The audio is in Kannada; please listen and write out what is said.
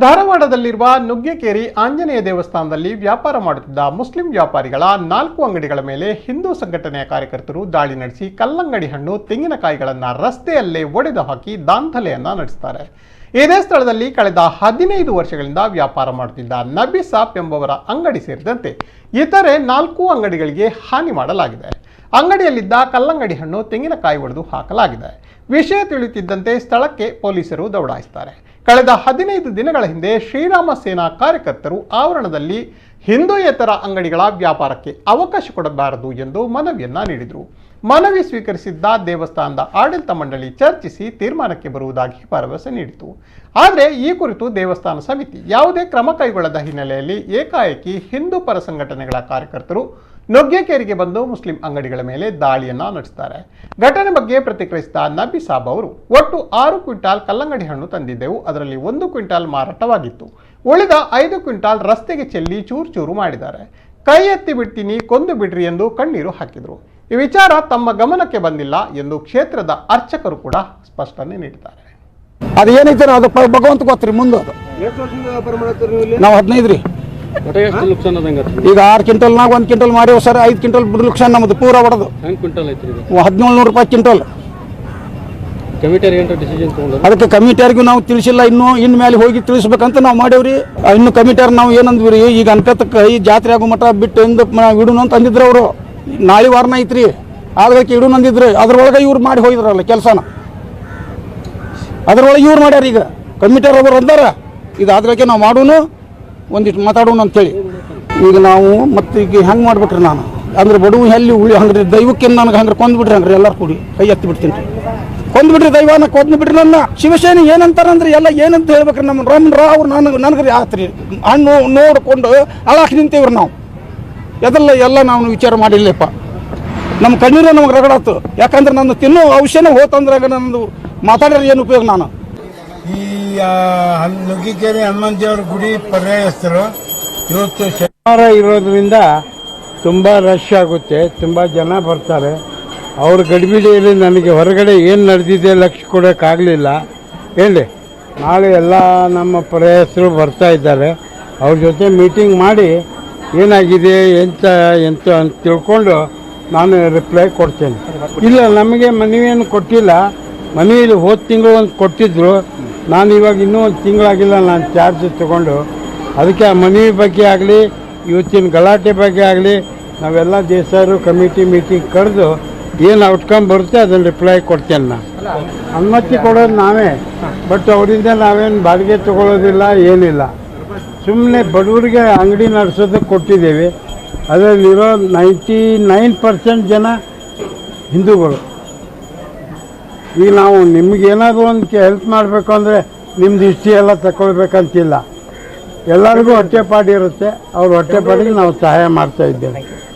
ಧಾರವಾಡದಲ್ಲಿರುವ ನುಗ್ಗೆಕೇರಿ ಆಂಜನೇಯ ದೇವಸ್ಥಾನದಲ್ಲಿ ವ್ಯಾಪಾರ ಮಾಡುತ್ತಿದ್ದ ಮುಸ್ಲಿಂ ವ್ಯಾಪಾರಿಗಳ 4 ಅಂಗಡಿಗಳ ಮೇಲೆ ಹಿಂದೂ ಸಂಘಟನೆಯ ಕಾರ್ಯಕರ್ತರು ದಾಳಿ ನಡೆಸಿ ಕಲ್ಲಂಗಡಿ ಹಣ್ಣು ತೆಂಗಿನಕಾಯಿಗಳನ್ನು ರಸ್ತೆಯಲ್ಲೇ ಒಡೆದು ಹಾಕಿ ದಾಂಧಲೆಯನ್ನ ನಡೆಸುತ್ತಾರೆ. ಇದೇ ಸ್ಥಳದಲ್ಲಿ ಕಳೆದ 15 ವರ್ಷಗಳಿಂದ ವ್ಯಾಪಾರ ಮಾಡುತ್ತಿದ್ದ ನಬಿ ಸಾಬ್ ಎಂಬುವರ ಅಂಗಡಿ ಸೇರಿದಂತೆ ಇತರೆ 4 ಅಂಗಡಿಗಳಿಗೆ ಹಾನಿ ಮಾಡಲಾಗಿದೆ. ಅಂಗಡಿಯಲ್ಲಿದ್ದ ಕಲ್ಲಂಗಡಿ ಹಣ್ಣು ತೆಂಗಿನಕಾಯಿ ಒಡೆದು ಹಾಕಲಾಗಿದೆ. ವಿಷಯ ತಿಳಿಯುತ್ತಿದ್ದಂತೆ ಸ್ಥಳಕ್ಕೆ ಪೊಲೀಸರು ದೌಡಾಯಿಸುತ್ತಾರೆ. ಕಳೆದ 15 ದಿನಗಳ ಹಿಂದೆ ಶ್ರೀರಾಮ ಸೇನಾ ಕಾರ್ಯಕರ್ತರು ಆವರಣದಲ್ಲಿ ಹಿಂದೂಯೇತರ ಅಂಗಡಿಗಳ ವ್ಯಾಪಾರಕ್ಕೆ ಅವಕಾಶ ಕೊಡಬಾರದು ಎಂದು ಮನವಿಯನ್ನ ನೀಡಿದರು. ಮನವಿ ಸ್ವೀಕರಿಸಿದ್ದ ದೇವಸ್ಥಾನದ ಆಡಳಿತ ಮಂಡಳಿ ಚರ್ಚಿಸಿ ತೀರ್ಮಾನಕ್ಕೆ ಬರುವುದಾಗಿ ಭರವಸೆ ನೀಡಿತು. ಆದರೆ ಈ ಕುರಿತು ದೇವಸ್ಥಾನ ಸಮಿತಿ ಯಾವುದೇ ಕ್ರಮ ಕೈಗೊಳ್ಳದ ಹಿನ್ನೆಲೆಯಲ್ಲಿ ಏಕಾಏಕಿ ಹಿಂದೂ ಪರ ಸಂಘಟನೆಗಳ ಕಾರ್ಯಕರ್ತರು ನುಗ್ಗೆಕೇರಿಗೆ ಬಂದು ಮುಸ್ಲಿಂ ಅಂಗಡಿಗಳ ಮೇಲೆ ದಾಳಿಯನ್ನ ನಡೆಸುತ್ತಾರೆ. ಘಟನೆ ಬಗ್ಗೆ ಪ್ರತಿಕ್ರಿಯಿಸಿದ ನಬಿ ಸಾಬ್ ಅವರು, ಒಟ್ಟು 6 ಕ್ವಿಂಟಾಲ್ ಕಲ್ಲಂಗಡಿ ಹಣ್ಣು ತಂದಿದ್ದೆವು. ಅದರಲ್ಲಿ 1 ಕ್ವಿಂಟಾಲ್ ಮಾರಾಟವಾಗಿತ್ತು. ಉಳಿದ 5 ಕ್ವಿಂಟಾಲ್ ರಸ್ತೆಗೆ ಚೆಲ್ಲಿ ಚೂರು ಚೂರು ಮಾಡಿದ್ದಾರೆ. ಕೈ ಎತ್ತಿ ಬಿಡ್ತೀನಿ, ಕೊಂದು ಬಿಡ್ರಿ ಎಂದು ಕಣ್ಣೀರು ಹಾಕಿದರು. ಈ ವಿಚಾರ ತಮ್ಮ ಗಮನಕ್ಕೆ ಬಂದಿಲ್ಲ ಎಂದು ಕ್ಷೇತ್ರದ ಅರ್ಚಕರು ಕೂಡ ಸ್ಪಷ್ಟನೆ ನೀಡಿದ್ದಾರೆ. ಅದೇನೈತೆ ಅದು ಭಗವಂತ ಗೊತ್ತ್ರಿ. ಮುಂದೆ ನಾವು 15 ರೀ. ಈಗ 6 ಕ್ವಿಂಟಲ್ನಾಗ 1 ಕ್ವಿಂಟಲ್ ಮಾರಿ ಸರ್ 5 ಕ್ವಿಂಟಲ್ ಲಕ್ಷ ನಮ್ದು ಪೂರ ಹೊಡೆದು 1700 ರೂಪಾಯಿ ಕ್ವಿಂಟಲ್. ಅದಕ್ಕೆ ಕಮಿಟಿಯರಿಗೂ ನಾವು ತಿಳಿಸಿಲ್ಲ. ಇನ್ನು ಮೇಲೆ ಹೋಗಿ ತಿಳಿಸ್ಬೇಕಂತ ನಾವು ಮಾಡೇವ್ರಿ. ಇನ್ನು ಕಮಿಟಿಯರ್ ನಾವು ಏನಂದ್ವಿ, ಈಗ ಅನ್ಕತ್ತಕ್ಕೆ ಈ ಜಾತ್ರೆ ಆಗೋ ಮಠ ಬಿಟ್ಟು ಇಡುನು ಅಂತ ಅಂದಿದ್ರು ಅವರು. ನಾಳೆ ವಾರನ ಐತ್ರಿ, ಆದ್ರಕ್ಕೆ ಇಡುನು ಅಂದಿದ್ರು. ಅದ್ರೊಳಗೆ ಇವ್ರು ಮಾಡಿ ಹೋಗಿದ್ರಲ್ಲ ಕೆಲಸನ, ಅದ್ರೊಳಗೆ ಇವ್ರು ಮಾಡ್ಯಾರ. ಈಗ ಕಮಿಟಿಯರ್ ಅವರು ಅಂದಾರ ಇದಾದ್ರಕ್ಕೆ ನಾವು ಮಾಡೋನು ಒಂದಿಷ್ಟು ಮಾತಾಡೋಣ ಅಂತೇಳಿ. ಈಗ ನಾವು ಮತ್ತೆ ಈಗ ಹೆಂಗೆ ಮಾಡ್ಬಿಟ್ರಿ ನಾನು ಅಂದ್ರೆ ಬಡವು ಎಲ್ಲಿ ಉಳಿ ಹಂಗ್ರಿ ದೈವಕ್ಕೆ ನನಗೆ ಹಂಗ್ರೆ ಕೊಂದ್ಬಿಟ್ರಿ ಹಂಗ್ರಿ ಎಲ್ಲರೂ ಕೂಡಿ ಕೈ ಎತ್ತಿ ಬಿಡ್ತೀನಿ ರೀ. ಕೊಂದ್ಬಿಟ್ರಿ ದೈವನ ಕೊಂದ್ಬಿಟ್ರಿ ನನ್ನ. ಶಿವಸೇನೆ ಏನಂತಾರಂದ್ರೆ ಎಲ್ಲ ಏನಂತ ಹೇಳ್ಬೇಕ್ರಿ. ನಮ್ಮ ಅವ್ರು ನನಗೆ ಆತ್ರಿ ಹಣ್ಣು ನೋಡಿಕೊಂಡು ಅಳಾಕ್ ನಿಂತೇವ್ರಿ ನಾವು. ಎಲ್ಲ ನಾವು ವಿಚಾರ ಮಾಡಿಲ್ಲಪ್ಪ. ನಮ್ಮ ಕಣ್ಣೀರು ನಮಗೆ ರಗಡಾತು. ಯಾಕಂದ್ರೆ ನನ್ನ ತಿನ್ನೋ ಔಷಧ ಹೋತಂದ್ರಾಗ ನನ್ನದು ಮಾತಾಡಿದ್ರೆ ಏನು ಉಪಯೋಗ. ನಾನು ಈ ನುಗ್ಗಿಕೇರಿ ಹನುಮಂತ ದೇವರ ಗುಡಿ ಪರ್ಯಾಯಸ್ಥರು ಇವತ್ತು ಶನಿವಾರ ಇರೋದ್ರಿಂದ ತುಂಬ ರಶ್ ಆಗುತ್ತೆ, ತುಂಬ ಜನ ಬರ್ತಾರೆ. ಅವ್ರ ಗಡಿಬಿಡಿಯಲ್ಲಿ ನನಗೆ ಹೊರಗಡೆ ಏನು ನಡೆದಿದೆ ಲಕ್ಷ್ಯ ಕೊಡೋಕ್ಕಾಗಲಿಲ್ಲ. ಹೇಳಿ, ನಾಳೆ ಎಲ್ಲ ನಮ್ಮ ಪರ್ಯಾಯಸ್ಥರು ಬರ್ತಾ ಇದ್ದಾರೆ. ಅವ್ರ ಜೊತೆ ಮೀಟಿಂಗ್ ಮಾಡಿ ಏನಾಗಿದೆ ಎಂತ ಅಂತ ತಿಳ್ಕೊಂಡು ನಾನು ರಿಪ್ಲೈ ಕೊಡ್ತೇನೆ. ಇಲ್ಲ, ನಮಗೆ ಮನವಿಯನ್ನು ಕೊಟ್ಟಿಲ್ಲ. ಮನವಿಯಲ್ಲಿ ಹೋದ ತಿಂಗಳು ಒಂದು ಕೊಟ್ಟಿದ್ದರು. ನಾನು ಇವಾಗ ಇನ್ನೂ 1 ತಿಂಗಳಾಗಿಲ್ಲ ನಾನು ಚಾರ್ಜ್ ತೊಗೊಂಡು. ಅದಕ್ಕೆ ಆ ಮನವಿ ಬಗ್ಗೆ ಆಗಲಿ ಇವತ್ತಿನ ಗಲಾಟೆ ಬಗ್ಗೆ ಆಗಲಿ ನಾವೆಲ್ಲ ದೇಸಾಯರು ಕಮಿಟಿ ಮೀಟಿಂಗ್ ಕರೆದು ಏನು ಔಟ್ಕಮ್ ಬರುತ್ತೆ ಅದನ್ನು ರಿಪ್ಲೈ ಕೊಡ್ತೇನೆ. ನಾನು ಅನುಮತಿ ಕೊಡೋದು ನಾವೇ, ಬಟ್ ಅವರಿಂದ ನಾವೇನು ಬಾಡಿಗೆ ತೊಗೊಳ್ಳೋದಿಲ್ಲ, ಏನಿಲ್ಲ. ಸುಮ್ಮನೆ ಬಡವರಿಗೆ ಅಂಗಡಿ ನಡೆಸೋದಕ್ಕೆ ಕೊಟ್ಟಿದ್ದೇವೆ. ಅದರಲ್ಲಿರೋ 99% ಜನ ಹಿಂದೂಗಳು. ಈಗ ನಾವು ನಿಮಗೇನಾದರೂ ಒಂದು ಹೆಲ್ಪ್ ಮಾಡಬೇಕು ಅಂದರೆ ನಿಮ್ದು ಹಿಸ್ಟ್ರಿ ಎಲ್ಲ ತಗೊಳ್ಬೇಕಂತಿಲ್ಲ. ಎಲ್ಲರಿಗೂ ಹೊಟ್ಟೆಪಾಡು ಇರುತ್ತೆ. ಅವ್ರ ಹೊಟ್ಟೆಪಾಡಿಗೆ ನಾವು ಸಹಾಯ ಮಾಡ್ತಾ ಇದ್ದೇವೆ.